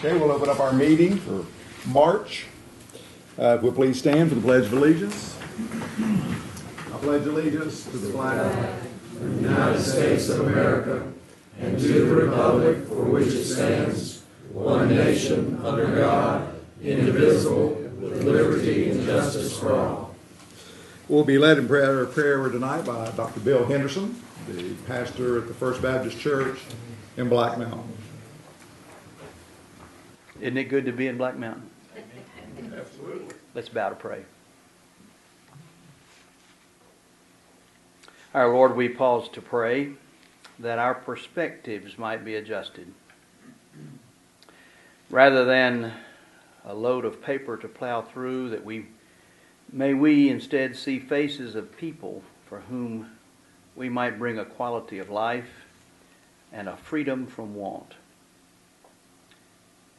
Okay, we'll open up our meeting for March. If we'll please stand for the Pledge of Allegiance. I pledge allegiance to the flag of the United States of America and to the republic for which it stands, one nation, under God, indivisible, with liberty and justice for all. We'll be led in prayer tonight by Dr. Bill Henderson, the pastor at the First Baptist Church in Black Mountain. Isn't it good to be in Black Mountain? Absolutely. Let's bow to pray. Our Lord, we pause to pray that our perspectives might be adjusted. Rather than a load of paper to plow through, may we instead see faces of people for whom we might bring a quality of life and a freedom from want.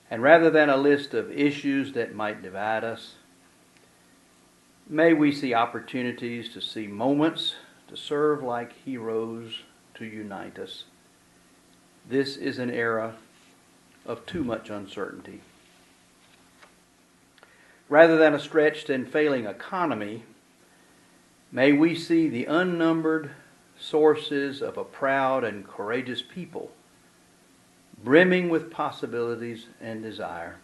And rather than a list of issues that might divide us, may we see opportunities to see moments to serve like heroes to unite us. This is an era of too much uncertainty. Rather than a stretched and failing economy, may we see the unnumbered sources of a proud and courageous people, brimming with possibilities and desire,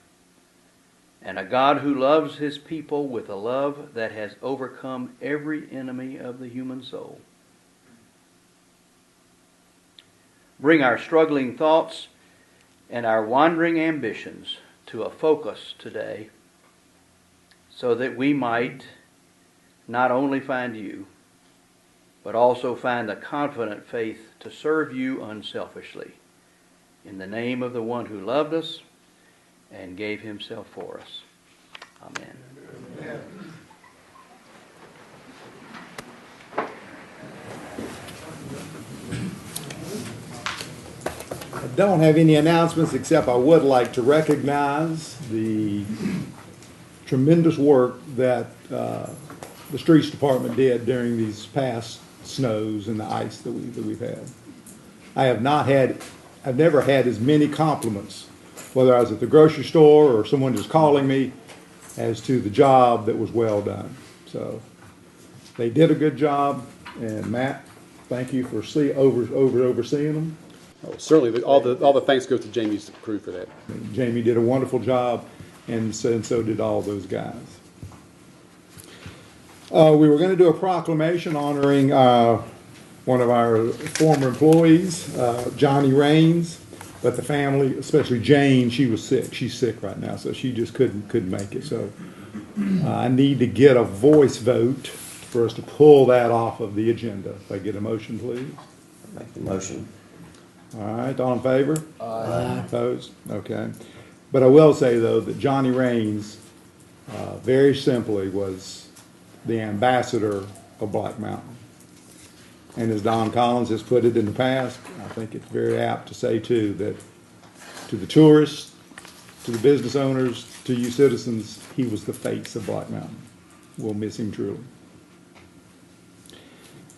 and a God who loves his people with a love that has overcome every enemy of the human soul. Bring our struggling thoughts and our wandering ambitions to a focus today, so that we might not only find you, but also find the confident faith to serve you unselfishly. In the name of the one who loved us and gave himself for us. Amen. Amen. I don't have any announcements, except I would like to recognize the tremendous work that the streets department did during these past snows and the ice that we've had. I've never had as many compliments, whether I was at the grocery store or someone just calling me, as to the job that was well done. So they did a good job, and Matt, thank you for overseeing them. Oh, certainly, all the thanks go to Jamie's crew for that. Jamie did a wonderful job, and so did all those guys. We were going to do a proclamation honoring one of our former employees, Johnny Raines, but the family, especially Jane, she was sick. She's sick right now, so she just couldn't make it. So I need to get a voice vote for us to pull that off of the agenda. If I get a motion, please. Make the motion. All right, all in favor? Aye. Opposed? Okay. But I will say, though, that Johnny Raines, very simply, was the ambassador of Black Mountain. And as Don Collins has put it in the past, I think it's very apt to say, too, that to the tourists, to the business owners, to you citizens, he was the face of Black Mountain. We'll miss him truly.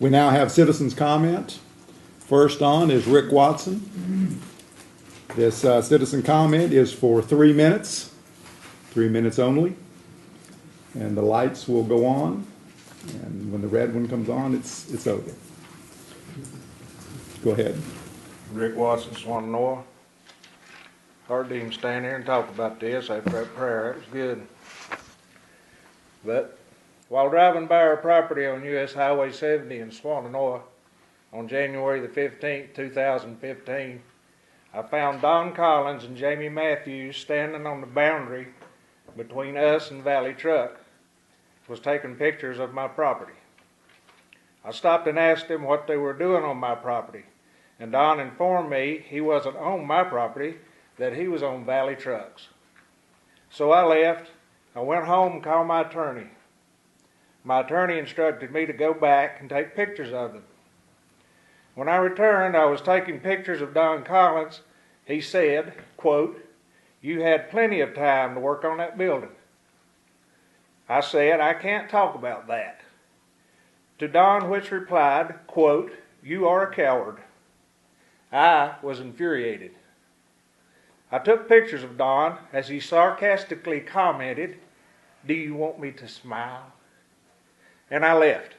We now have citizens' comment. First on is Rick Watson. This citizen comment is for 3 minutes, 3 minutes only. And the lights will go on. And when the red one comes on, it's over. Go ahead. Rick Watson, Swananoa. Hard to even stand here and talk about this after that prayer. It was good. But while driving by our property on U.S. Highway 70 in Swananoa on January the 15th, 2015, I found Don Collins and Jamie Matthews standing on the boundary between us and Valley Truck. Was taking pictures of my property. I stopped and asked them what they were doing on my property, and Don informed me he wasn't on my property, that he was on Valley Trucks. So I left. I went home and called my attorney. My attorney instructed me to go back and take pictures of them. When I returned, I was taking pictures of Don Collins. He said, quote, "You had plenty of time to work on that building." I said, "I can't talk about that." To Don, which replied, quote, "You are a coward." I was infuriated. I took pictures of Don as he sarcastically commented, "Do you want me to smile?" And I left.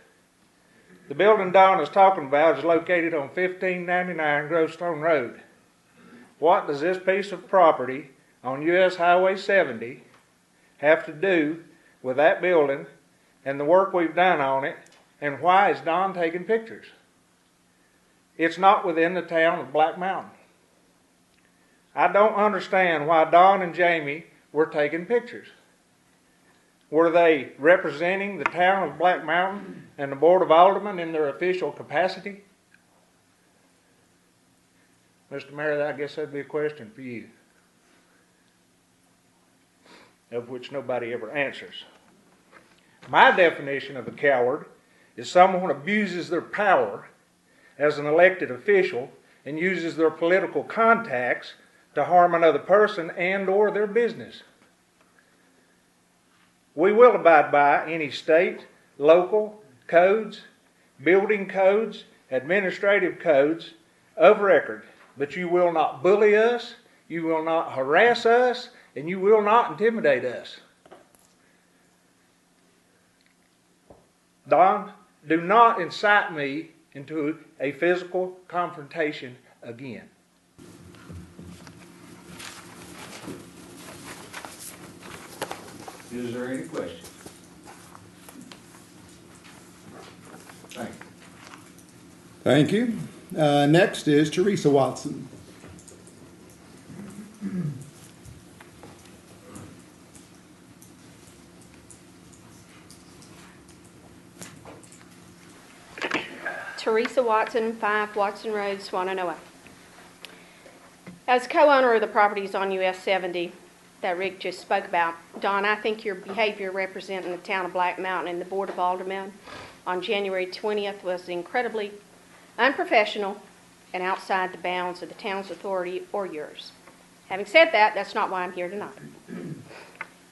The building Don is talking about is located on 1599 Grovestone Road. What does this piece of property on US Highway 70 have to do with that building and the work we've done on it, and why is Don taking pictures? It's not within the town of Black Mountain. I don't understand why Don and Jamie were taking pictures. Were they representing the town of Black Mountain and the Board of Alderman in their official capacity? Mr. Mayor, I guess that'd be a question for you, of which nobody ever answers. My definition of a coward is someone who abuses their power as an elected official and uses their political contacts to harm another person and or their business. We will abide by any state, local codes, building codes, administrative codes of record, but you will not bully us, you will not harass us, and you will not intimidate us. Don, do not incite me into a physical confrontation again. Is there any questions? Thank you. Thank you. Next is Teresa Watson. Teresa Watson, 5 Watson Road, Swannanoa. As co-owner of the properties on US 70 that Rick just spoke about, Don, I think your behavior representing the town of Black Mountain and the Board of Aldermen on January 20th was incredibly unprofessional and outside the bounds of the town's authority or yours. Having said that, that's not why I'm here tonight.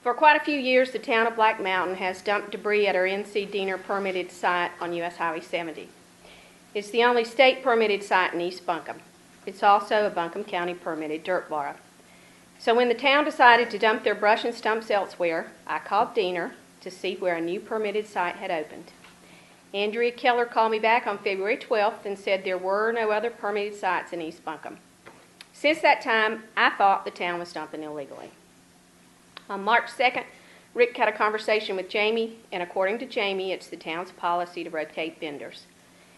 For quite a few years, the town of Black Mountain has dumped debris at our NC Diener permitted site on US Highway 70. It's the only state permitted site in East Buncombe. It's also a Buncombe County permitted dirt borrow. So when the town decided to dump their brush and stumps elsewhere, I called Diener to see where a new permitted site had opened. Andrea Keller called me back on February 12th and said there were no other permitted sites in East Buncombe. Since that time, I thought the town was dumping illegally. On March 2nd, Rick had a conversation with Jamie, and according to Jamie, it's the town's policy to rotate vendors.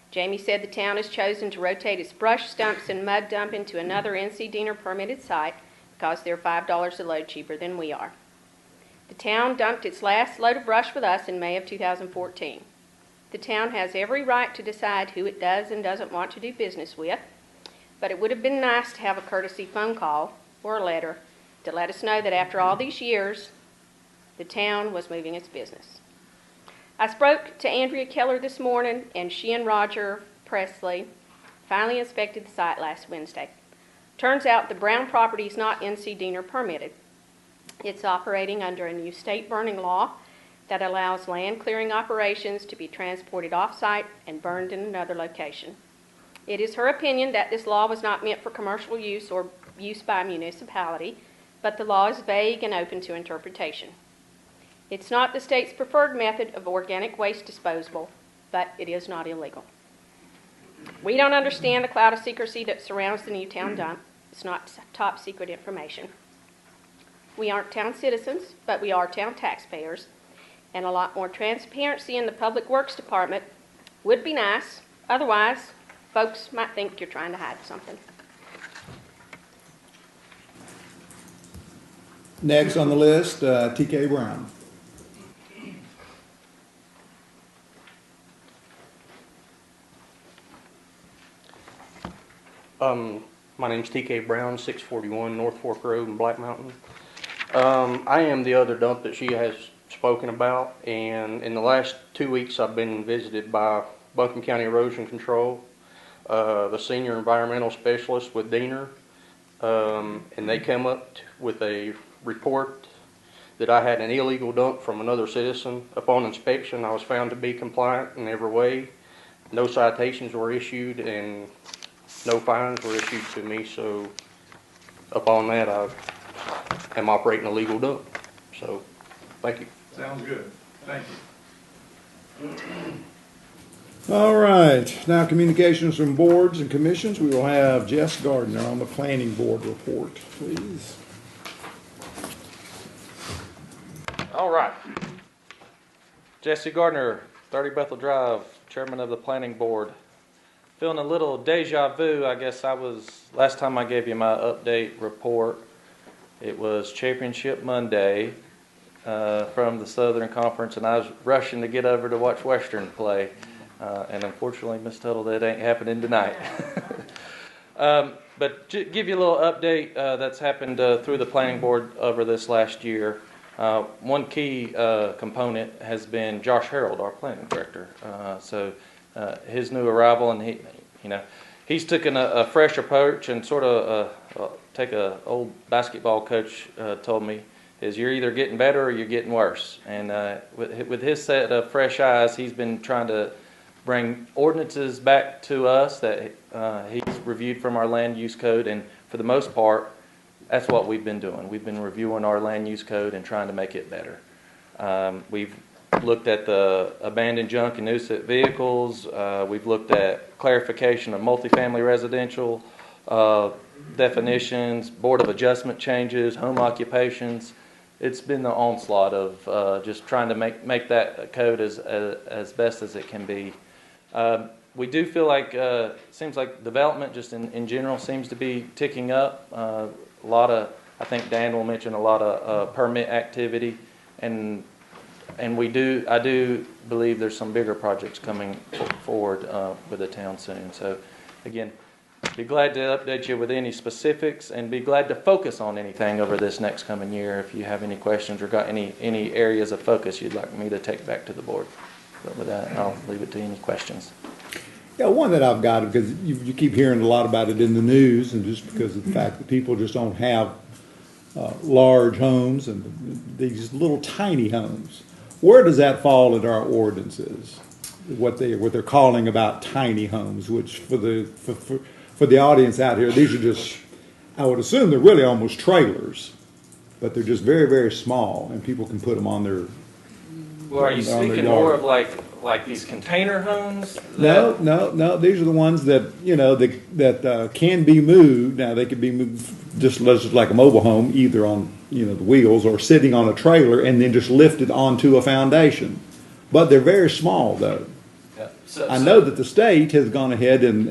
Jamie said the town has chosen to rotate its brush, stumps, and mud dump into another NC Diener permitted site because they're $5 a load cheaper than we are. The town dumped its last load of brush with us in May of 2014. The town has every right to decide who it does and doesn't want to do business with, but it would have been nice to have a courtesy phone call or a letter to let us know that after all these years, the town was moving its business. I spoke to Andrea Keller this morning, and she and Roger Presley finally inspected the site last Wednesday. Turns out the Brown property is not NC Diener permitted. It's operating under a new state burning law that allows land clearing operations to be transported off-site and burned in another location. It is her opinion that this law was not meant for commercial use or use by a municipality, but the law is vague and open to interpretation. It's not the state's preferred method of organic waste disposal, but it is not illegal. We don't understand the cloud of secrecy that surrounds the new town dump. It's not top secret information. We aren't town citizens, but we are town taxpayers, and a lot more transparency in the Public Works Department would be nice. Otherwise, folks might think you're trying to hide something. Next on the list, T.K. Brown. My name's T.K. Brown, 641 North Fork Road in Black Mountain. I am the other dump that she has spoken about, and in the last 2 weeks I've been visited by Buncombe County Erosion Control, the senior environmental specialist with Diener, and they come up with a report that I had an illegal dump from another citizen. Upon inspection, I was found to be compliant in every way. No citations were issued and no fines were issued to me, so upon that, I am operating a legal dump. So, thank you. Sounds good. Thank you. All right, now communications from boards and commissions. We will have Jess Gardner on the planning board report, please. All right. Jesse Gardner, 30 Bethel Drive, chairman of the planning board. Feeling a little deja vu. I guess last time I gave you my update report, it was Championship Monday from the Southern Conference, and I was rushing to get over to watch Western play. And unfortunately, Miss Tuttle, that ain't happening tonight. But give you a little update that's happened through the planning board over this last year. One key component has been Josh Harold, our planning director. So his new arrival, and he's taken a fresh approach and sort of take a old basketball coach told me is you're either getting better or you're getting worse. And with his set of fresh eyes, he's been trying to bring ordinances back to us that he's reviewed from our land use code, and for the most part, that's what we've been doing. We've been reviewing our land use code and trying to make it better. We've looked at the abandoned junk and nuisance vehicles. We've looked at clarification of multifamily residential definitions, board of adjustment changes, home occupations. It's been the onslaught of just trying to make that code as best as it can be. We do feel like seems like development just in general seems to be ticking up. A lot of, I think Dan will mention a lot of permit activity, and I do believe there's some bigger projects coming forward with the town soon. So again, be glad to update you with any specifics, and be glad to focus on anything over this next coming year if you have any questions or got any areas of focus you'd like me to take back to the board. But with that, I'll leave it to any questions. Yeah, one that I've got, because you keep hearing a lot about it in the news, and just because of the fact that people just don't have large homes and these little tiny homes. Where does that fall in our ordinances? What they're calling about tiny homes, which for the audience out here, these are just, I would assume they're really almost trailers, but they're just very, very small, and people can put them on their. Well, are you speaking more of like these container homes? No. These are the ones that that can be moved. Now they could be moved just like a mobile home, either on the wheels or sitting on a trailer and then just lifted onto a foundation. But they're very small, though. Yeah. I know that the state has gone ahead and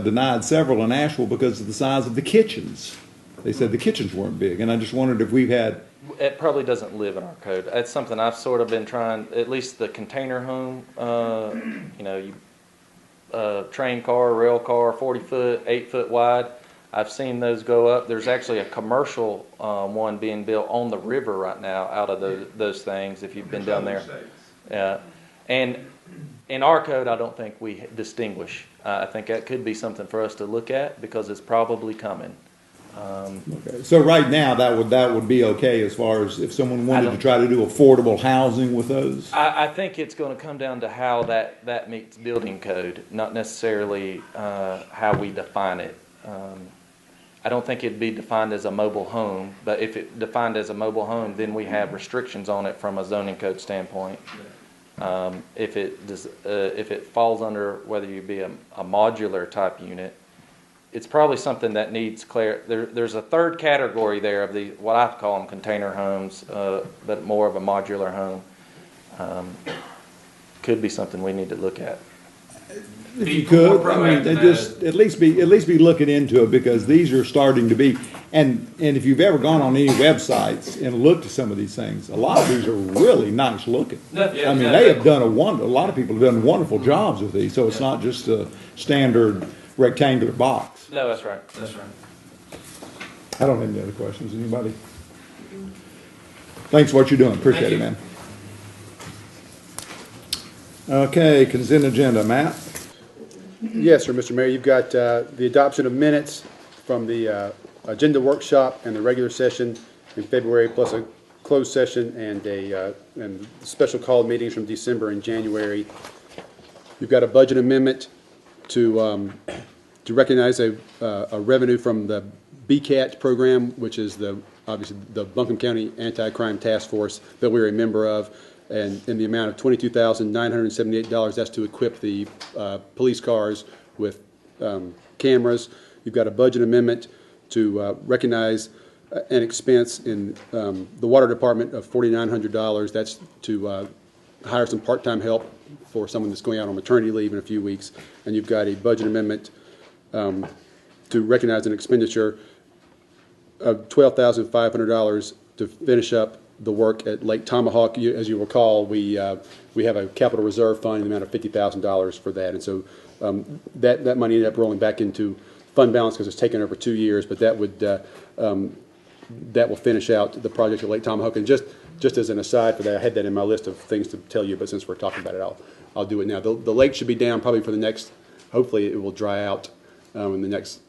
denied several in Asheville because of the size of the kitchens. They said the kitchens weren't big, and I just wondered if we've had. It probably doesn't live in our code. That's something I've sort of been trying, at least the container home, train car, rail car, 40 foot, 8 foot wide. I've seen those go up. There's actually a commercial one being built on the river right now out of those things, if you've been down there. And in our code, I don't think we distinguish. I think that could be something for us to look at because it's probably coming. Okay. So right now, that would be okay as far as if someone wanted to try to do affordable housing with those? I think it's going to come down to how that meets building code, not necessarily how we define it. I don't think it'd be defined as a mobile home, but if it's defined as a mobile home, then we have restrictions on it from a zoning code standpoint. If it falls under whether you be a modular type unit, it's probably something that needs there's a third category there of what I call them container homes, but more of a modular home. Could be something we need to look at. If you could, just at least be looking into it, because these are starting to be, and if you've ever gone on any websites and looked at some of these things, a lot of these are really nice looking. They have done a lot of people have done wonderful jobs with these, so it's not just a standard rectangular box. No, that's right. That's right. I don't have any other questions. Anybody? Thanks for what you're doing. Appreciate it, man. Okay, consent agenda. Matt? Yes, sir, Mr. Mayor. You've got the adoption of minutes from the agenda workshop and the regular session in February, plus a closed session and special call meetings from December and January. You've got a budget amendment to recognize a revenue from the BCAT program, which is obviously the Buncombe County Anti-Crime Task Force that we're a member of, and in the amount of $22,978. That's to equip the police cars with cameras. You've got a budget amendment to recognize an expense in the water department of $4,900. That's to hire some part-time help for someone that's going out on maternity leave in a few weeks. And you've got a budget amendment to recognize an expenditure of $12,500 to finish up the work at Lake Tomahawk. As you recall, we have a capital reserve fund in the amount of $50,000 for that, and so that money ended up rolling back into fund balance because it's taken over 2 years. But that will finish out the project at Lake Tomahawk. And just as an aside for that, I had that in my list of things to tell you, but since we're talking about it, I'll do it now. The lake should be down probably for the next. Hopefully, it will dry out in the next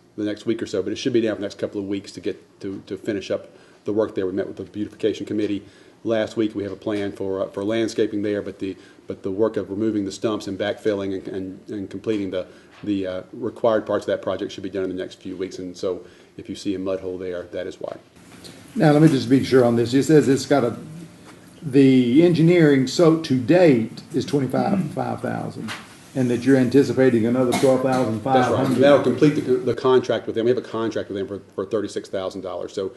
week or so, but it should be down for the next couple of weeks to get to finish up the work there. We met with the beautification committee last week. We have a plan for landscaping there, but the work of removing the stumps and backfilling and completing the required parts of that project should be done in the next few weeks. And so, if you see a mud hole there, that is why. Now, let me just be sure on this. It says it's got the engineering to date is $25,000, and that you're anticipating another $12,500. That's right. That'll complete the contract with them. We have a contract with them for $36,000. So,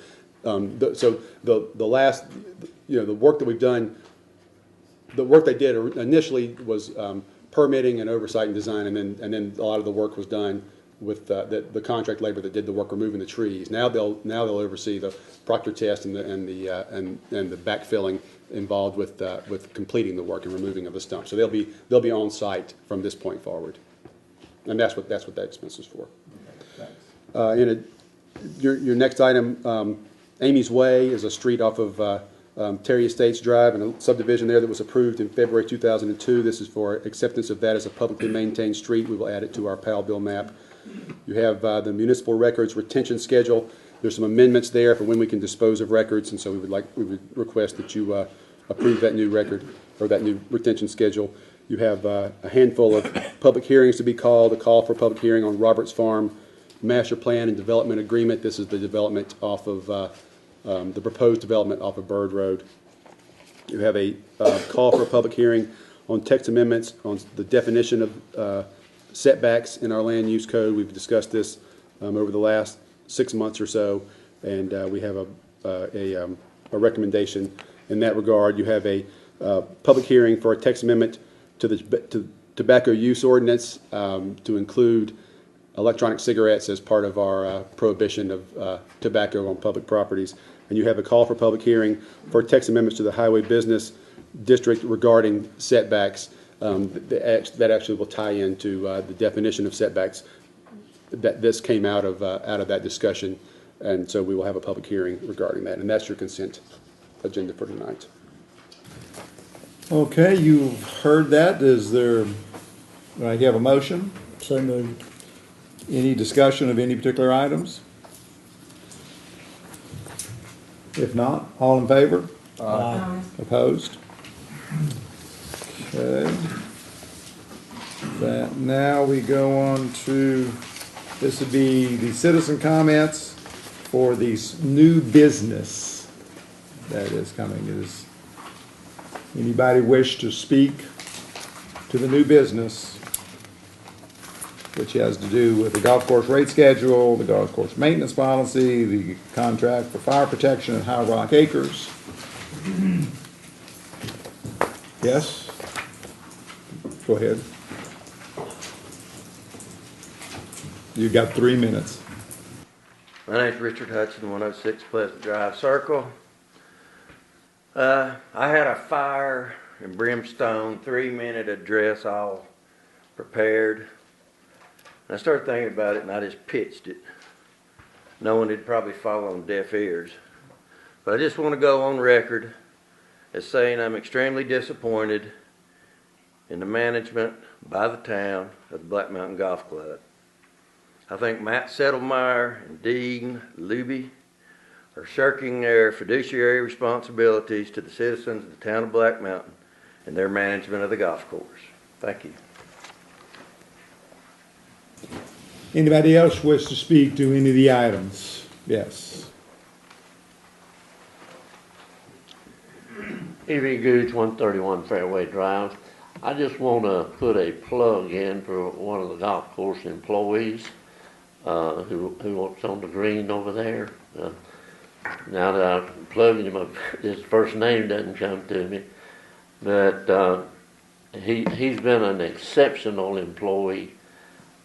the last, the work that we've done, the work they did initially was permitting and oversight and design, and then a lot of the work was done with the contract labor that did the work removing the trees. Now they'll oversee the proctor test and the backfilling involved with completing the work and removing of the stump. So they'll be on site from this point forward, and that's what that expense is for. Your next item, Amy's Way is a street off of Terry Estates Drive and a subdivision there that was approved in February 2002. This is for acceptance of that as a publicly maintained street. We will add it to our PAL bill map. You have the municipal records retention schedule. There's some amendments there for when we can dispose of records, and so we would request that you approve that new record or that new retention schedule. You have a handful of public hearings to be called. A call for public hearing on Roberts Farm master plan and development agreement. This is the development off of the proposed development off of Bird Road. You have a call for a public hearing on text amendments on the definition of setbacks in our land use code. We've discussed this over the last 6 months or so, and we have a recommendation in that regard. You have a public hearing for a text amendment to the tobacco use ordinance to include electronic cigarettes as part of our prohibition of tobacco on public properties. And you have a call for public hearing for text amendments to the highway business district regarding setbacks. That actually will tie into the definition of setbacks. This came out of that discussion, and so we will have a public hearing regarding that. And that's your consent agenda for tonight. Okay, you've heard that. Do I have a motion? So moved. Any discussion of any particular items? If not, all in favor? Aye. Opposed? Okay. Now we go on to, this would be the citizen comments for the new business that is coming. Does anybody wish to speak to the new business, which has to do with the golf course rate schedule, the golf course maintenance policy, the contract for fire protection at High Rock Acres? Yes? Go ahead. You've got 3 minutes. My name's Richard Hudson, 106 Pleasant Drive Circle. I had a fire and brimstone 3-minute address all prepared. And I started thinking about it and I just pitched it, knowing it'd probably fall on deaf ears. But I just want to go on record as saying I'm extremely disappointed in the management by the town of the Black Mountain Golf Club. I think Matt Settlemeyer and Dean Luby are shirking their fiduciary responsibilities to the citizens of the town of Black Mountain and their management of the golf course. Thank you. Anybody else wish to speak to any of the items? Yes. E.V. Gooch, 131 Fairway Drive. I just want to put a plug in for one of the golf course employees who works on the green over there. Now that I'm plugging him up, his first name doesn't come to me, but he's been an exceptional employee.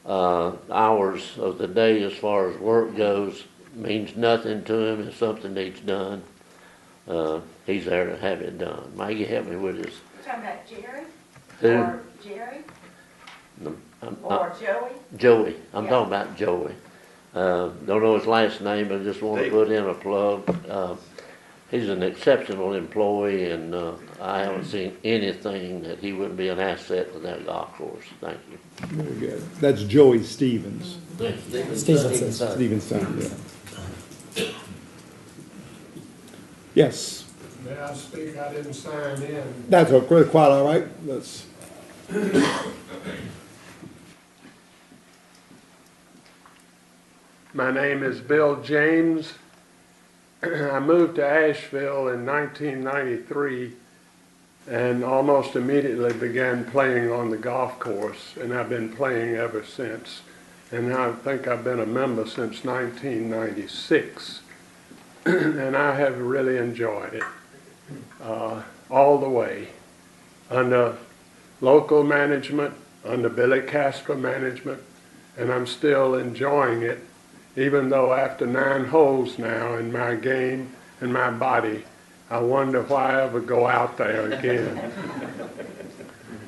Hours of the day as far as work goes means nothing to him if something needs done. He's there to have it done. Maggie, help me with this. You're talking about Jerry? Who? Or Jerry? Or Joey? Joey. I'm Yeah. talking about Joey. Don't know his last name, but just want to put in a plug. He's an exceptional employee, and I haven't seen anything that he wouldn't be an asset to that golf course. Thank you. Very good. That's Joey Stevens. Stevenson. Stevenson, yeah. Yes. May I speak? I didn't sign in. That's quite all right. Let's. My name is Bill James. I moved to Asheville in 1993 and almost immediately began playing on the golf course, and I've been playing ever since. And I think I've been a member since 1996. And I have really enjoyed it all the way. Under local management, under Billy Casper management, and I'm still enjoying it, even though after 9 holes now in my game and my body, I wonder why I ever go out there again.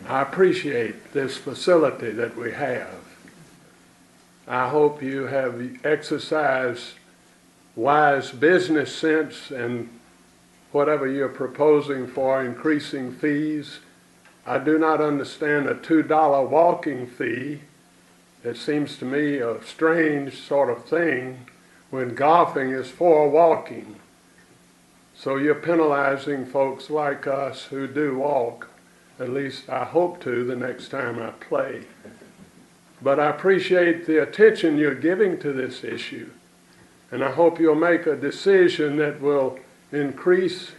I appreciate this facility that we have. I hope you have exercised wise business sense and whatever you're proposing for increasing fees. I do not understand a $2 walking fee. It seems to me a strange sort of thing when golfing is for walking. So you're penalizing folks like us who do walk. At least I hope to the next time I play. But I appreciate the attention you're giving to this issue. And I hope you'll make a decision that will increase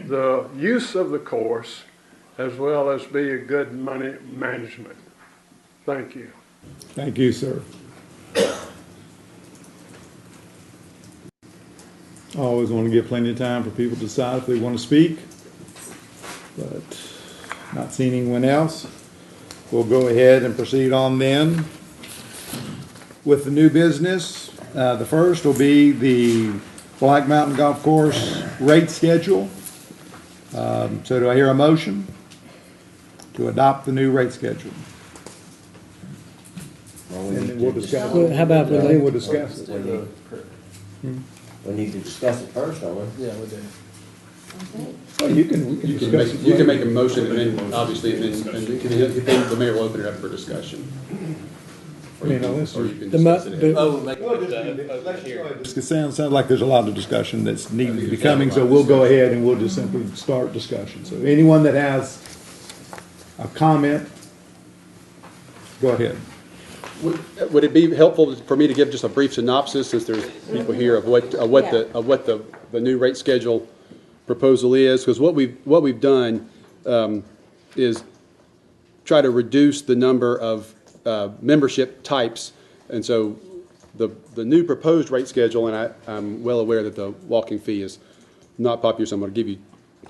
the use of the course as well as be a good money management. Thank you. Thank you, sir. I always want to give plenty of time for people to decide if they want to speak, but not seeing anyone else. We'll go ahead and proceed on then with the new business. The first will be the Black Mountain Golf Course rate schedule. So do I hear a motion to adopt the new rate schedule? And then we'll discuss it. How about we Then we'll discuss it. We need to discuss it first, don't we? Yeah, we do. Oh, you can discuss it. You can make a motion, and then, obviously, and then the mayor will open it up for discussion. I mean, unless Or you can The mo- discuss it. the- It sounds like there's a lot of discussion that's needing to be coming, so we'll go ahead and we'll just simply start discussion. So anyone that has a comment, go ahead. Would it be helpful for me to give just a brief synopsis, since there's people here, of what the new rate schedule proposal is? Because what we've done is try to reduce the number of membership types, and so the new proposed rate schedule, and I'm well aware that the walking fee is not popular, so I'm going to give you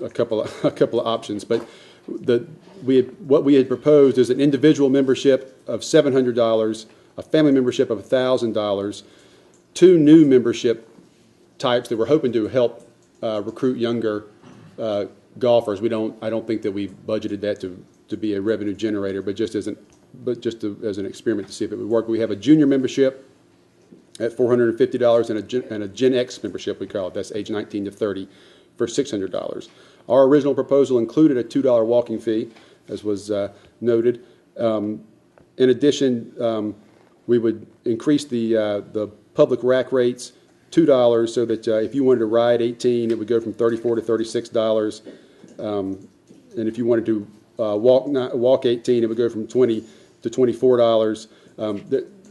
a couple of options, but what we had proposed is an individual membership of $700, a family membership of $1,000, 2 new membership types that we're hoping to help recruit younger golfers. I don't think that we budgeted that to be a revenue generator, but just as an experiment to see if it would work. We have a junior membership at $450 and a Gen X membership, we call it. That's age 19 to 30 for $600. Our original proposal included a $2 walking fee, as was noted. In addition, we would increase the public rack rates $2, so that if you wanted to ride 18, it would go from $34 to $36. And if you wanted to walk 18, it would go from $20 to $24.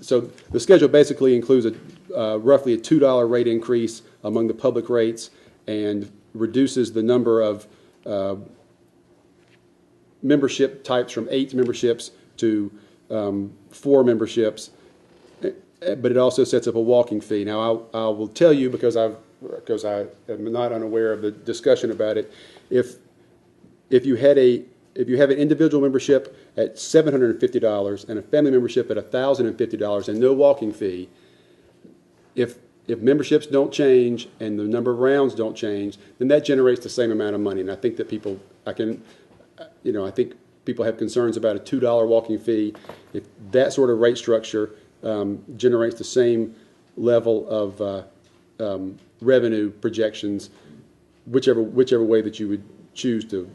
So the schedule basically includes roughly a $2 rate increase among the public rates and reduces the number of membership types from 8 memberships to 4 memberships. But it also sets up a walking fee. Now, I will tell you, because I am not unaware of the discussion about it, if you have an individual membership at $750 and a family membership at $1,050 and no walking fee, if memberships don't change and the number of rounds don't change, then that generates the same amount of money. And I think that I think people have concerns about a $2 walking fee. If that sort of rate structure generates the same level of revenue projections, whichever way that you would choose to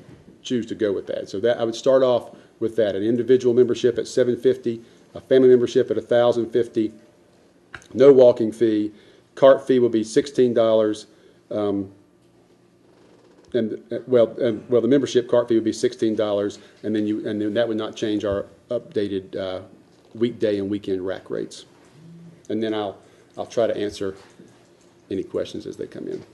go with that. So that I would start off with that: an individual membership at $750, a family membership at $1,050, no walking fee. Cart fee will be $16. The membership cart fee would be $16, and then that would not change our updated weekday and weekend rack rates. And then I'll try to answer any questions as they come in.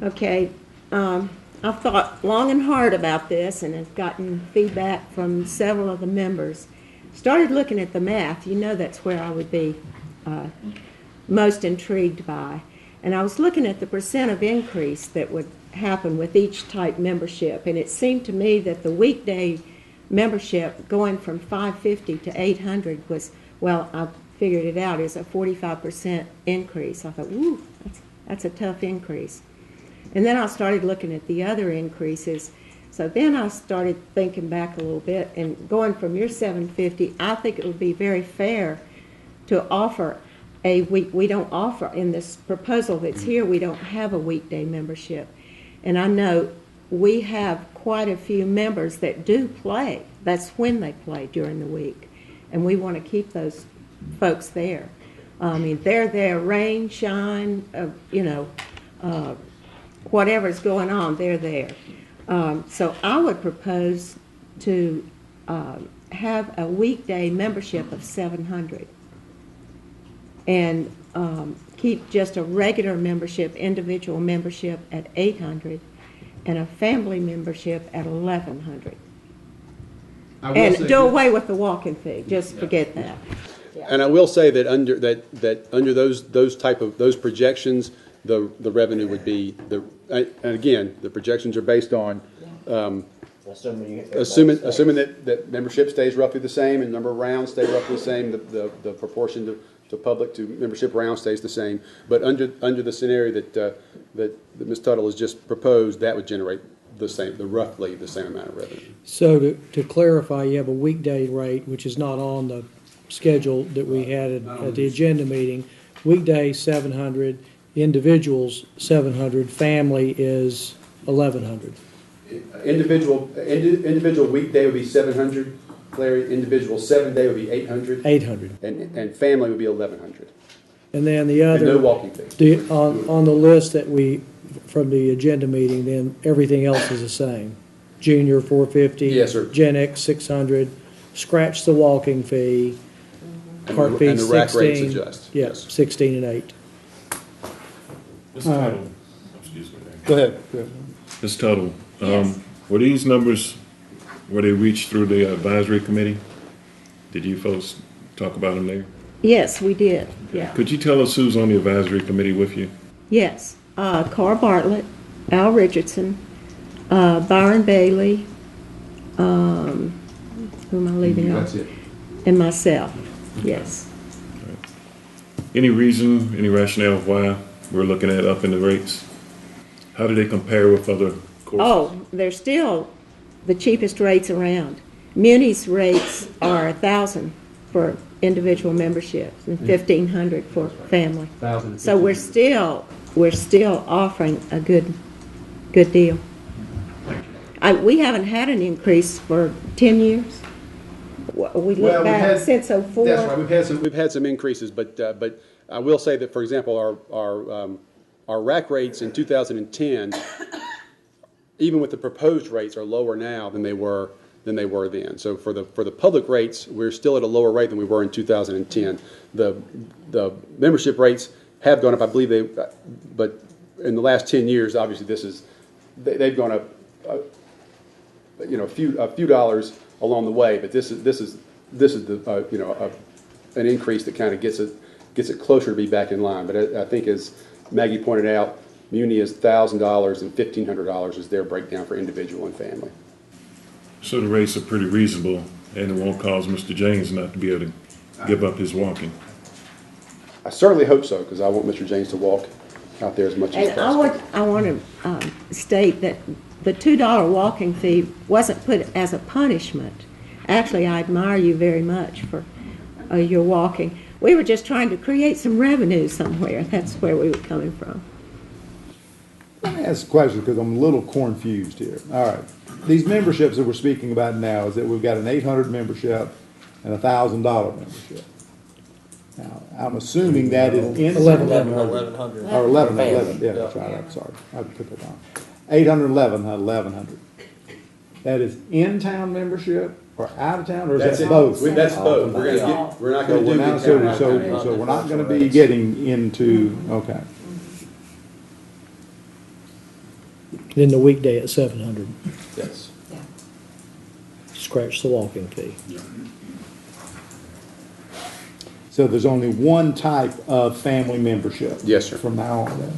Okay, I've thought long and hard about this and have gotten feedback from several of the members. Started looking at the math. You know that's where I would be most intrigued by. And I was looking at the percent of increase that would happen with each type membership, and it seemed to me that the weekday membership going from $550 to $800 was, well, I figured it out, is a 45% increase. I thought, woo, that's a tough increase. And then I started looking at the other increases. So then I started thinking back a little bit, and going from your $750, I think it would be very fair to offer a week. We don't offer, in this proposal that's here, we don't have a weekday membership. And I know we have quite a few members that do play. That's when they play during the week. And we want to keep those folks there. I mean, they're there, rain, shine, whatever's going on, they're there. So I would propose to have a weekday membership of $700 and keep just a regular membership, individual membership at $800 and a family membership at $1,100. And do away with the walking fee. Just forget that. Yeah. And I will say that under those projections, the revenue would be and again, the projections are based on assuming that membership stays roughly the same and number of rounds stay roughly the same, the proportion to public to membership round stays the same. But under the scenario that Ms. Tuttle has just proposed, that would generate roughly the same amount of revenue. So to clarify, you have a weekday rate, which is not on the schedule that we had at the agenda meeting. Weekday $700, individuals $700, family is $1,100. Individual weekday would be $700. Larry, individual 7-day would be $800. $800. And family would be $1,100. And then the other, and no walking fee. On the list that from the agenda meeting, then everything else is the same. Junior $450. Yes, sir. Gen X $600. Scratch the walking fee. Cart fee and the rack 16. rates adjust. Yes, 16 and 8. Ms. Tuttle, excuse me. Go ahead. Ms. Tuttle, Yes. were these numbers, were they reached through the advisory committee? Did you folks talk about them there? Yes, we did. Yeah. Could you tell us who's on the advisory committee with you? Yes. Carl Bartlett, Al Richardson, Byron Bailey, who am I leaving off? That's it. And myself. Yes. Any reason, any rationale why we're looking at upping the rates? How do they compare with other courses? Oh, they're still the cheapest rates around. Muni's rates are $1,000 for individual memberships and $1,500 for family. So we're still offering a good deal. We haven't had an increase for 10 years. We look back since 04. That's right. We've had some increases, but I will say that, for example, our rack rates in 2010, even with the proposed rates, are lower now than they were than they were then. So for the public rates, we're still at a lower rate than we were in 2010. The membership rates have gone up, I believe but in the last 10 years, obviously they've gone up, a few dollars along the way. But this is an increase that kind of gets it closer to be back in line. But I think, as Maggie pointed out, Muni is $1,000 and $1,500 is their breakdown for individual and family. So the rates are pretty reasonable, and it won't cause Mr. James not to be able to give up his walking. I certainly hope so, because I want Mr. James to walk out there as much as And possible. I want to state that the $2 walking fee wasn't put as a punishment. Actually, I admire you very much for your walking. We were just trying to create some revenue somewhere. That's where we were coming from. Let me ask a question because I'm a little confused here. All right. These memberships that we're speaking about now is that we've got an 800 membership and a $1,000 membership. Now, I'm assuming that is in 1100. or 11. Yeah, that's right. I'm sorry. I put that down. 811, 1100. That is in-town membership or out of town, or is that both? That's both. We're not going to do in-town and out-of-town. So we're not going to be getting into, okay. Then the weekday at 700. Yes. Scratch the walking fee. So there's only one type of family membership? Yes, sir. From now on then?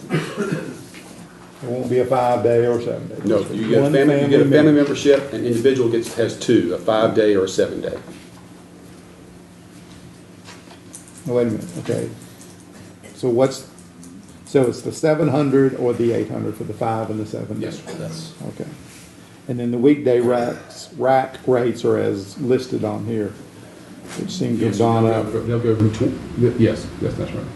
It won't be a 5-day or 7-day? No, you get a family membership, and individual has two, a 5-day or a 7-day. Oh, wait a minute, okay. So it's the 700 or the 800 for the 5 and the 7 days? Yes, that's. Okay. And then the weekday rack rates are as listed on here, which seem to have gone up. They'll go from yes, that's right.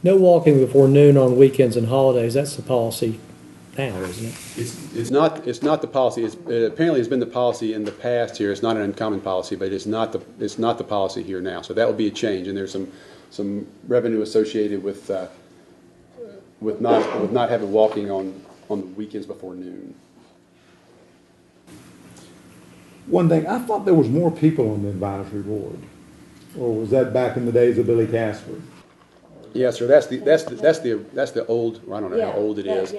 No walking before noon on weekends and holidays. That's the policy now, isn't it? It's not the policy. It apparently has been the policy in the past here. It's not an uncommon policy, but it's not the policy here now. So that will be a change, and there's some revenue associated with not having walking on the weekends before noon. One thing, I thought there was more people on the advisory board, or was that back in the days of Billy Casper? Yes, sir. That's the old. I don't know how old it is.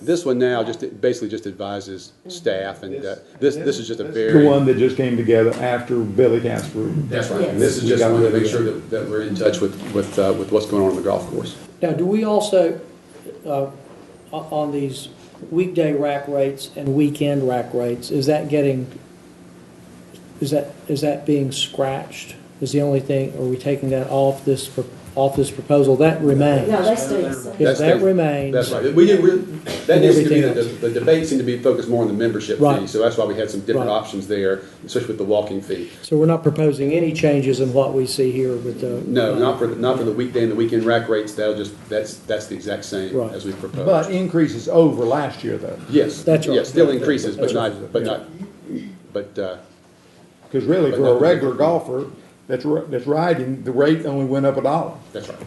This one now basically just advises staff, and this is just a very. The one that just came together after Billy Casper. That's right. And this is just one to make sure that we're in touch with what's going on the golf course. Now, do we also, on these weekday rack rates and weekend rack rates, is that being scratched? Is the only thing? Are we taking that off this proposal? That remains. No, that stays. Yes, that remains. That's right. That needs to be the debate seemed to be focused more on the membership fee, so that's why we had some different options there, especially with the walking fee. So we're not proposing any changes in what we see here with the. No, not for the weekday and the weekend rack rates. That's the exact same as we proposed. But increases over last year, though. Yes, that's right. Yes, still increases, but not. Because really, for a regular golfer that's riding, the rate only went up $1. That's right.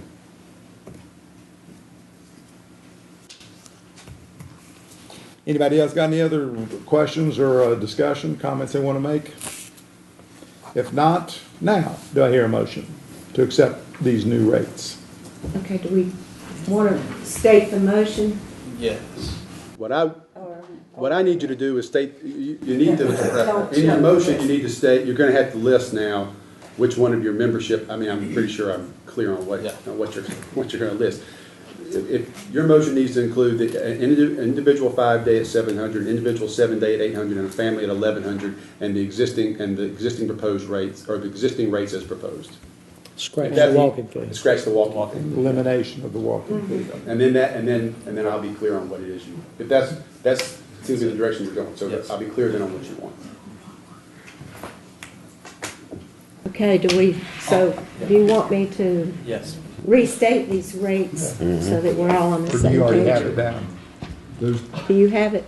Anybody else got any other questions or discussion, comments they want to make? If not, now, do I hear a motion to accept these new rates? Okay, do we want to state the motion? Yes. What I need you to do is state, you need to, in your motion, you need to state, you're going to have to list now which one of your membership, I'm pretty sure I'm clear on what you're going to list. If your motion needs to include the individual 5-day at 700, individual 7-day at 800, and a family at 1100, and the existing proposed rates, or the existing rates as proposed. Scratch the walking fee. Scratch the walking fee. Elimination of the walking fee. And then I'll be clear on what it is if that's seems to be the direction you're going. So yes. I'll be clear then on what you want. Okay, do you want me to Yes. restate these rates so that we're all on the same page? You already have it down. Do you have it?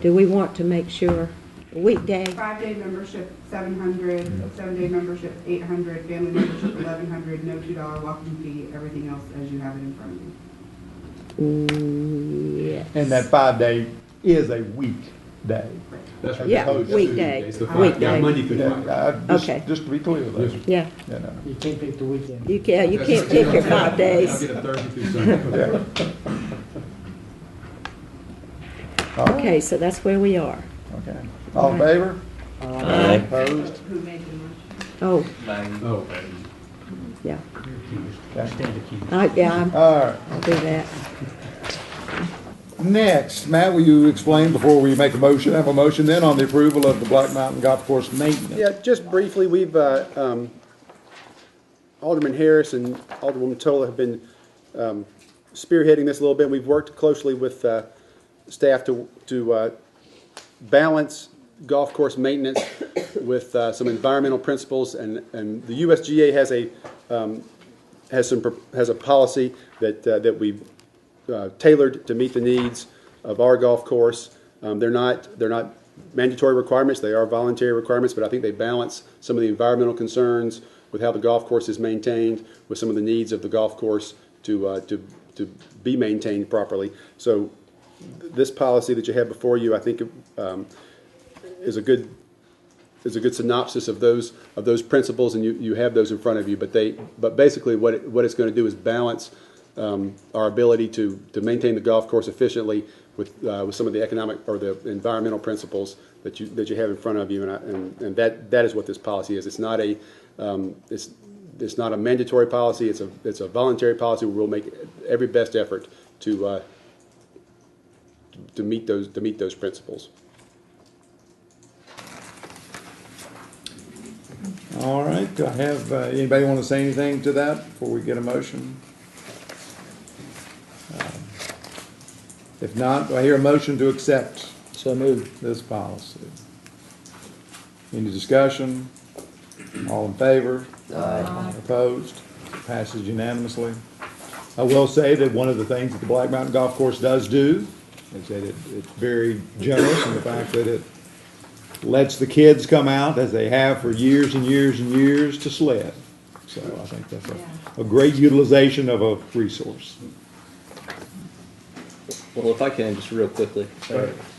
Do we want to make sure weekday? 5-day membership, 700, 7-day membership, 800, family membership, 1100, no $2 walking fee, everything else as you have it in front of you. Yes. And that 5-day is a weekday. That's as Yeah, opposed to- weekday, It's the weekday. Monday through Yeah, Friday. Okay. just to be clear though. Yeah, You know. You can't pick the weekend. you can't pick your 5 days. I'll get a Thursday through Sunday. All right. Okay, so that's where we are. Okay. All in favor? Aye. Opposed? Who made the motion? Oh, Oh, yeah. Okay. Yeah, All right. I'll do that. Next, Matt, will you explain before we make a motion, have a motion then on the approval of the Black Mountain Golf Course maintenance? Yeah, just briefly, we've, Alderman Harris and Alderwoman Tola have been spearheading this a little bit. We've worked closely with staff to balance golf course maintenance with some environmental principles, and the USGA has a policy that we tailored to meet the needs of our golf course. They're not mandatory requirements; they are voluntary requirements. But I think they balance some of the environmental concerns with how the golf course is maintained, with some of the needs of the golf course to be maintained properly. So this policy that you have before you, I think, is a good synopsis of those principles, and you have those in front of you. But basically, what it's going to do is balance our ability to maintain the golf course efficiently with some of the economic or the environmental principles that you have in front of you, and that is what this policy is. It's not a mandatory policy. It's a voluntary policy where we'll make every best effort to meet those principles. All right, do I have, anybody want to say anything to that before we get a motion? If not, do I hear a motion to accept So moved. this policy? Any discussion? All in favor? Aye. Opposed? Passes unanimously. I will say that one of the things that the Black Mountain Golf Course does do is that it's very generous in the fact that it lets the kids come out, as they have for years and years and years, to sled. So I think that's a great utilization of a resource. Well, if I can, just real quickly,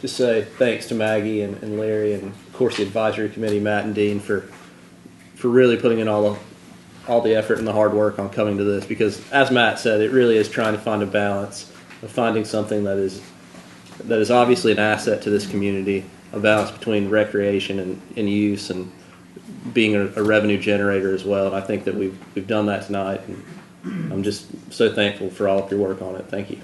just say thanks to Maggie and Larry and, of course, the advisory committee, Matt and Dean, for really putting in all the effort and the hard work on coming to this. Because, as Matt said, it really is trying to find a balance of finding something that is obviously an asset to this community, a balance between recreation and use and being a revenue generator as well. And I think that we've done that tonight. And I'm just so thankful for all of your work on it. Thank you.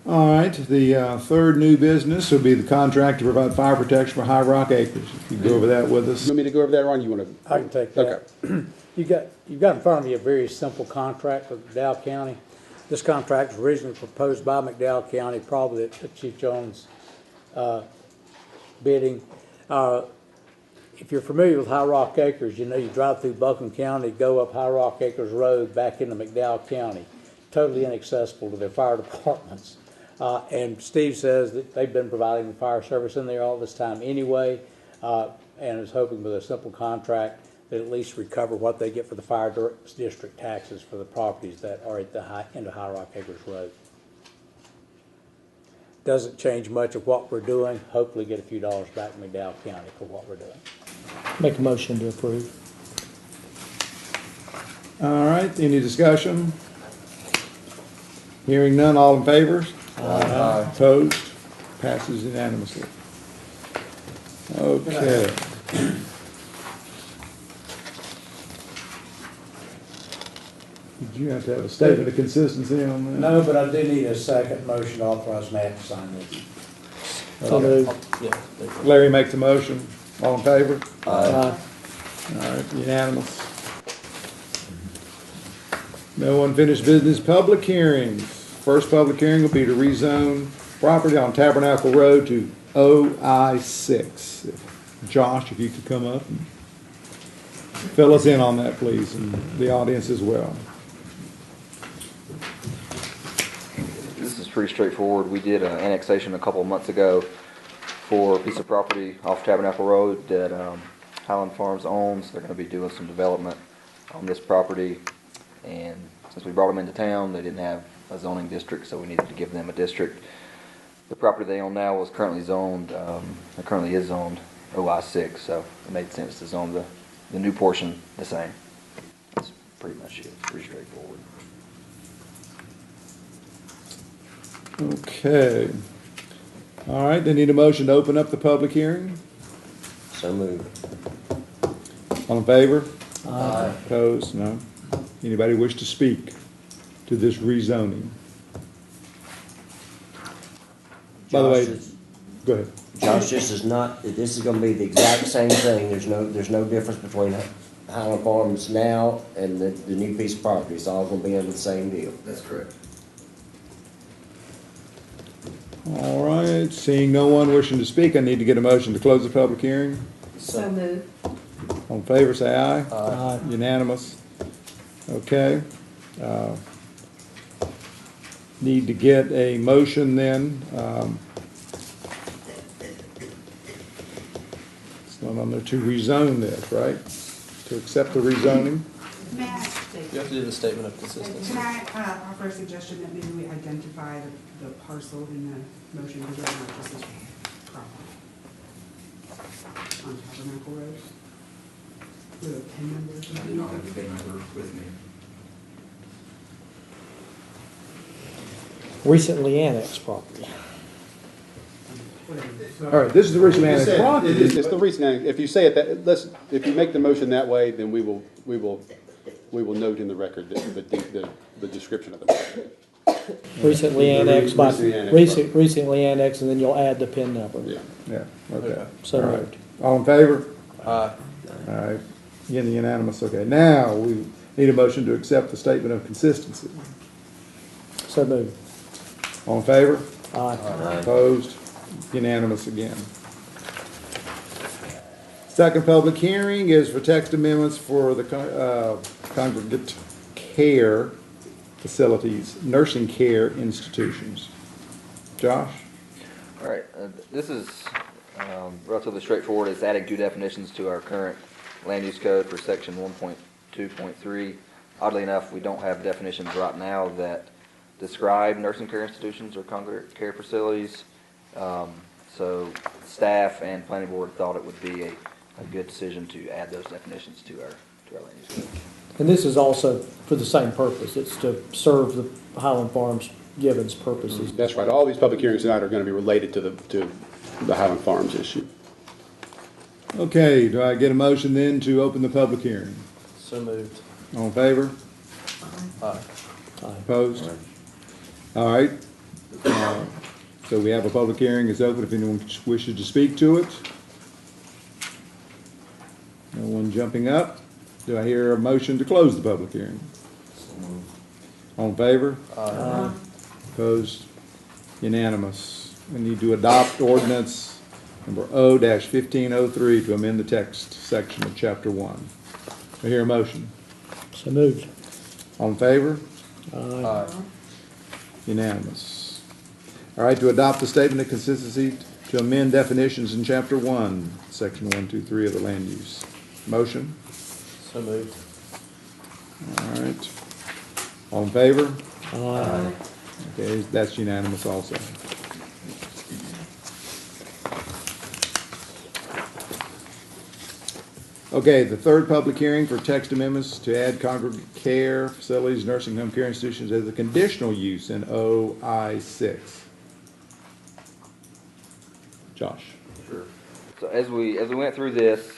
All right, the third new business would be the contract to provide fire protection for High Rock Acres. If you go over that with us. You want me to go over that, Ron? You want to? I can take that. Okay. You've got in front of you a very simple contract with McDowell County. This contract was originally proposed by McDowell County, probably at Chief Jones' bidding. If you're familiar with High Rock Acres, you know you drive through Buncombe County, go up High Rock Acres Road back into McDowell County. Totally inaccessible to their fire departments. And Steve says that they've been providing the fire service in there all this time anyway, and is hoping with a simple contract that at least recover what they get for the fire district taxes for the properties that are at the end of High Rock Acres Road. Doesn't change much of what we're doing. Hopefully get a few dollars back in McDowell County for what we're doing. Make a motion to approve. All right, any discussion? Hearing none, all in favor? Aye. Opposed? Passes unanimously. Okay. Did you have to have a statement of consistency on that? No, but I do need a second motion to authorize Matt to sign this. So moved. Larry makes a motion. All in favor? Aye. All right, unanimous. No unfinished business. Public hearings. First public hearing will be to rezone property on Tabernacle Road to OI6. Josh, if you could come up and fill us in on that, please, and the audience as well. This is pretty straightforward. We did an annexation a couple of months ago for a piece of property off Tabernacle Road that Highland Farms owns. They're going to be doing some development on this property, and since we brought them into town, they didn't have a zoning district, so we needed to give them a district. The property they own now was currently zoned, it currently is zoned OI6, so it made sense to zone the new portion the same. That's pretty much it, pretty straightforward. Okay. All right, they need a motion to open up the public hearing. So moved. All in favor? Aye. Opposed? No. Anybody wish to speak to this rezoning? By the way, go ahead. Josh, this is gonna be the exact same thing. There's no difference between Highland Farms now and the new piece of property. It's all gonna be under the same deal. That's correct. All right, seeing no one wishing to speak, I need to get a motion to close the public hearing. So moved. All in favor, say aye. Aye. Unanimous. Okay. Need to get a motion then. It's not on there to rezone this, right? To accept the rezoning. Matt, You have to do the statement of consistency. can I offer a suggestion that maybe we identify the parcel in the motion because right now it's just this property on Tabernacle Road? With a PIN number or I something? do not have the VIN number with me. Recently annexed property. All right, this is the recent annexed It's property. the recent annex. If you say it if you make the motion that way, then we will note in the record the description of the property. Recently annexed by, Recently annexed. recently annexed, and then you'll add the PIN number. Yeah. Yeah, okay. So All right. moved. All in favor? Aye. All right, again, unanimous, okay. Now, we need a motion to accept the statement of consistency. So moved. All in favor? Aye. Opposed? Unanimous again. Second public hearing is for text amendments for the congregate care facilities, nursing care institutions. Josh? All right, this is relatively straightforward. It's adding two definitions to our current land use code for section 1.2.3. Oddly enough, we don't have definitions right now that describe nursing care institutions or congregate care facilities. So staff and planning board thought it would be a good decision to add those definitions to our land use code. And this is also for the same purpose. It's to serve the Highland Farms Gibbons purposes. That's right. All these public hearings tonight are going to be related to the Highland Farms issue. Okay, do I get a motion then to open the public hearing? So moved. All in favor? Aye. Opposed? All right. So we have a public hearing, it's open if anyone wishes to speak to it. No one jumping up. Do I hear a motion to close the public hearing? All in favor? Aye. Opposed? Unanimous. We need to adopt ordinance number O-1503 to amend the text section of chapter 1. Do I hear a motion? So moved. All in favor? Aye. Unanimous. All right, to adopt the statement of consistency to amend definitions in chapter 1, section 1, 2, 3 of the land use. Motion? So moved. All right. All in favor? Aye. Okay, that's unanimous also. Okay, the third public hearing for text amendments to add congregate care facilities, nursing home care institutions as a conditional use in OI6. Josh. Sure. So as we went through this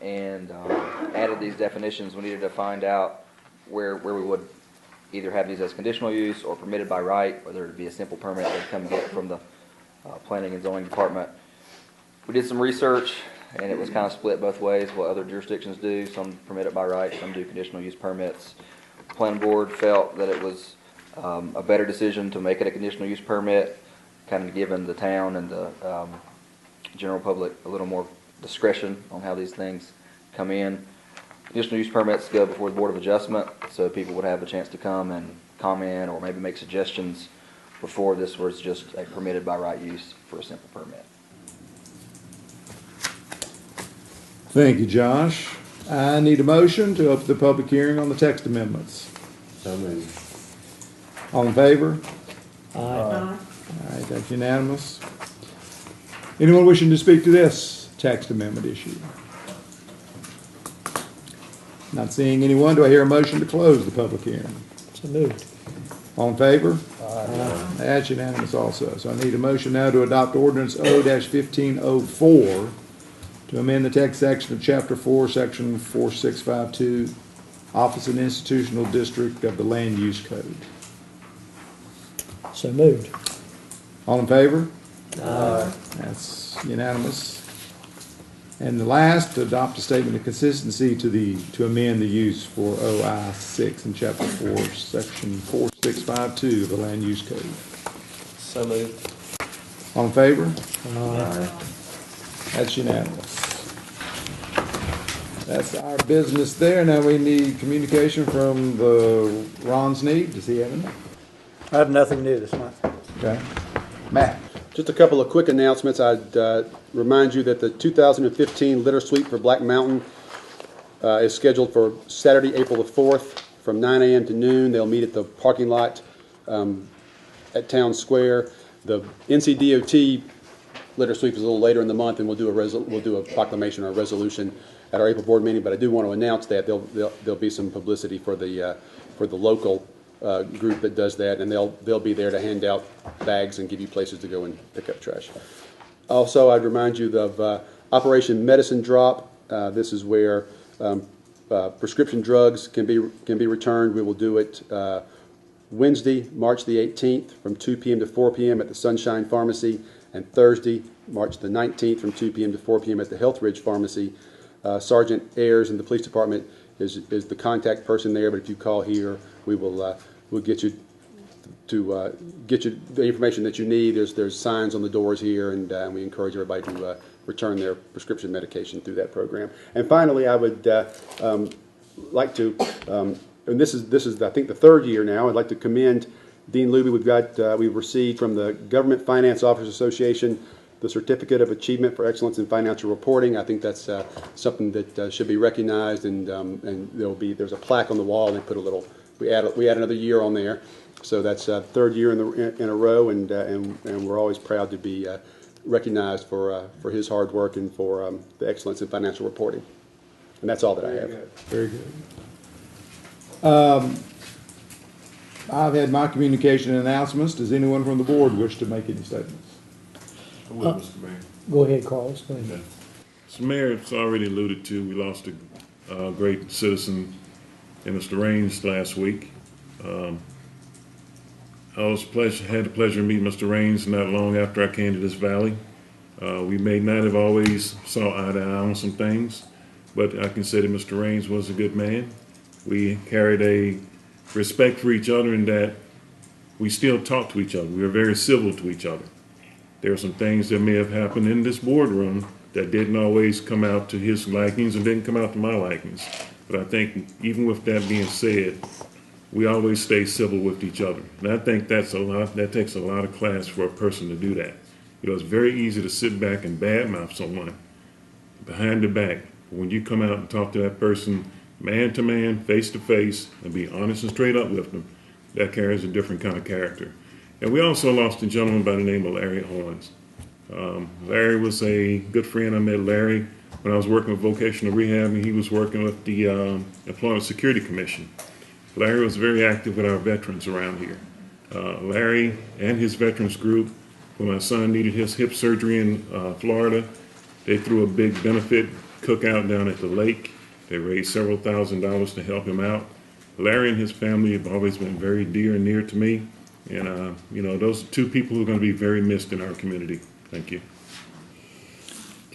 and added these definitions, we needed to find out where we would either have these as conditional use or permitted by right, whether it be a simple permit that would come and get from the planning and zoning department. We did some research, and it was kind of split both ways, what other jurisdictions do. Some permit it by right, some do conditional use permits. The planning board felt that it was a better decision to make it a conditional use permit, kind of giving the town and the general public a little more discretion on how these things come in. Conditional use permits go before the Board of Adjustment, so people would have a chance to come and comment or maybe make suggestions before this was just a permitted by right use for a simple permit. Thank you, Josh. I need a motion to open the public hearing on the text amendments. So moved. All in favor? Aye. All right, that's unanimous. Anyone wishing to speak to this text amendment issue? Not seeing anyone, do I hear a motion to close the public hearing? So moved. All in favor? Aye. That's unanimous also. So I need a motion now to adopt ordinance O-1504 to amend the text section of Chapter 4, Section 4652, Office and Institutional District of the Land Use Code. So moved. All in favor? Aye. That's unanimous. And the last, to adopt a statement of consistency to amend the use for OI 6 in Chapter 4, Section 4652 of the Land Use Code. So moved. All in favor? Aye. That's unanimous. That's our business there. Now we need communication from the Ron Sneed. Does he have any? I have nothing new this month. Okay. Matt? Just a couple of quick announcements. I'd remind you that the 2015 litter sweep for Black Mountain is scheduled for Saturday, April the 4th from 9 a.m. to noon. They'll meet at the parking lot at Town Square. The NCDOT litter sweep is a little later in the month, and we'll do a proclamation or a resolution at our April board meeting. But I do want to announce that there'll be some publicity for the local group that does that, and they'll be there to hand out bags and give you places to go and pick up trash. Also, I'd remind you of Operation Medicine Drop. This is where prescription drugs can be returned. We will do it Wednesday, March the 18th from 2 p.m. to 4 p.m. at the Sunshine Pharmacy, and Thursday, March the 19th from 2 p.m. to 4 p.m. at the Health Ridge Pharmacy. Sergeant Ayers in the police department is the contact person there, but if you call here, we'll get you to get you the information that you need. There's signs on the doors here, and we encourage everybody to return their prescription medication through that program. And finally, I would like to, and this is I think the third year now. I'd like to commend Dean Luby. We've received from the Government Finance Officers Association the Certificate of Achievement for Excellence in Financial Reporting. I think that's something that should be recognized, and there's a plaque on the wall, and they put a little. We add another year on there, so that's third year in a row, and we're always proud to be recognized for his hard work and for the excellence in financial reporting. And that's all that I have. Very good. I've had my communication and announcements. Does anyone from the board wish to make any statements? I will, Mr. Mayor. Go ahead, Carlos. Go ahead. So, Mayor, it's already alluded to. We lost a great citizen in Mr. Raines last week. I had the pleasure of meeting Mr. Raines not long after I came to this valley. We may not have always saw eye to eye on some things, but I can say that Mr. Raines was a good man. We carried a respect for each other in that we still talk to each other. We were very civil to each other. There are some things that may have happened in this boardroom that didn't always come out to his likings and didn't come out to my likings. But I think even with that being said, we always stay civil with each other. And I think that takes a lot of class for a person to do that. You know, it's very easy to sit back and badmouth someone behind the back. When you come out and talk to that person man to man, face to face, and be honest and straight up with them, that carries a different kind of character. And we also lost a gentleman by the name of Larry Owens. Larry was a good friend. I met Larry when I was working with vocational rehab, and he was working with the Employment Security Commission. Larry was very active with our veterans around here. Larry and his veterans group, when my son needed his hip surgery in Florida, they threw a big benefit cookout down at the lake. They raised several $1,000s to help him out. Larry and his family have always been very dear and near to me. And, those are two people who are going to be very missed in our community. Thank you.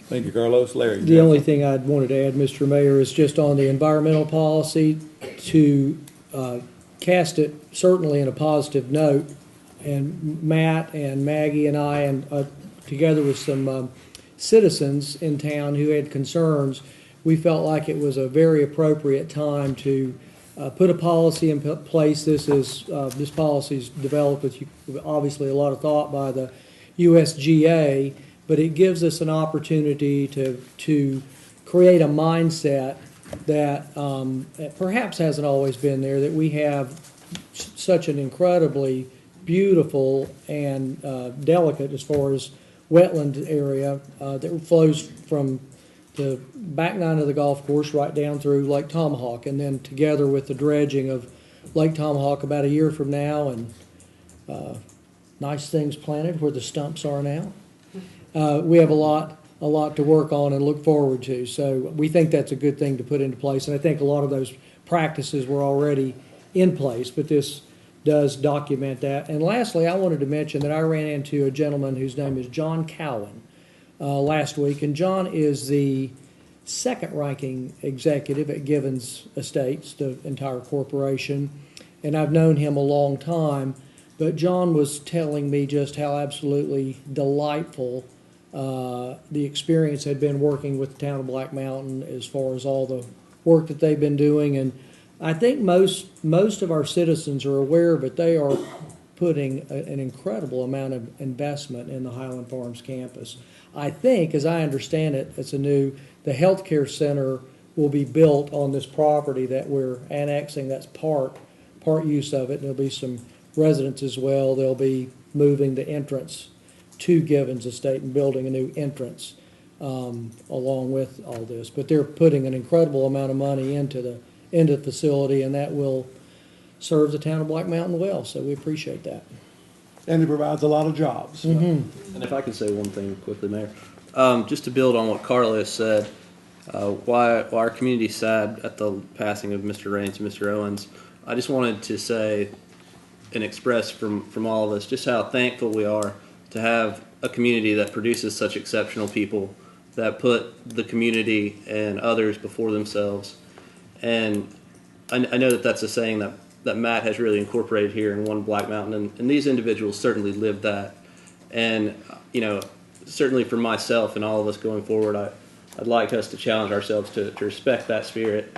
Thank you, Carlos. Larry? The only thing I'd wanted to add, Mr. Mayor, is just on the environmental policy to cast it certainly in a positive note. And Matt and Maggie and I, and together with some citizens in town who had concerns, we felt like it was a very appropriate time to put a policy in place. This policy is developed with obviously a lot of thought by the USGA, but it gives us an opportunity to create a mindset that perhaps hasn't always been there, that we have such an incredibly beautiful and delicate, as far as wetland area, that flows from the back nine of the golf course right down through Lake Tomahawk, and then together with the dredging of Lake Tomahawk about a year from now, and nice things planted where the stumps are now. We have a lot to work on and look forward to. So we think that's a good thing to put into place, and I think a lot of those practices were already in place, but this does document that. And lastly, I wanted to mention that I ran into a gentleman whose name is John Cowan last week, and John is the second-ranking executive at Givens Estates, the entire corporation, and I've known him a long time. But John was telling me just how absolutely delightful the experience had been working with the town of Black Mountain, as far as all the work that they've been doing. And I think most of our citizens are aware, but they are putting an incredible amount of investment in the Highland Farms campus. I think, as I understand it, the healthcare center will be built on this property that we're annexing. That's part use of it. And there'll be some residents as well. They'll be moving the entrance to Givens Estate and building a new entrance along with all this. But they're putting an incredible amount of money into the facility, and that will serve the town of Black Mountain well. So we appreciate that. And it provides a lot of jobs. And if I could say one thing quickly, Mayor, just to build on what Carlos said, why our community's sad at the passing of Mr. Raines and Mr. Owens, I just wanted to say and express from all of us just how thankful we are to have a community that produces such exceptional people that put the community and others before themselves. And I know that that's a saying that Matt has really incorporated here in One Black Mountain, and these individuals certainly lived that. And, certainly for myself and all of us going forward, I'd like us to challenge ourselves to respect that spirit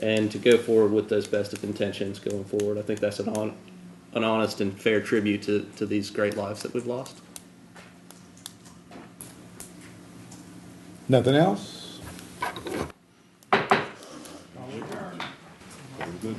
and to go forward with those best of intentions going forward. I think that's an honest and fair tribute to these great lives that we've lost. Nothing else? Good.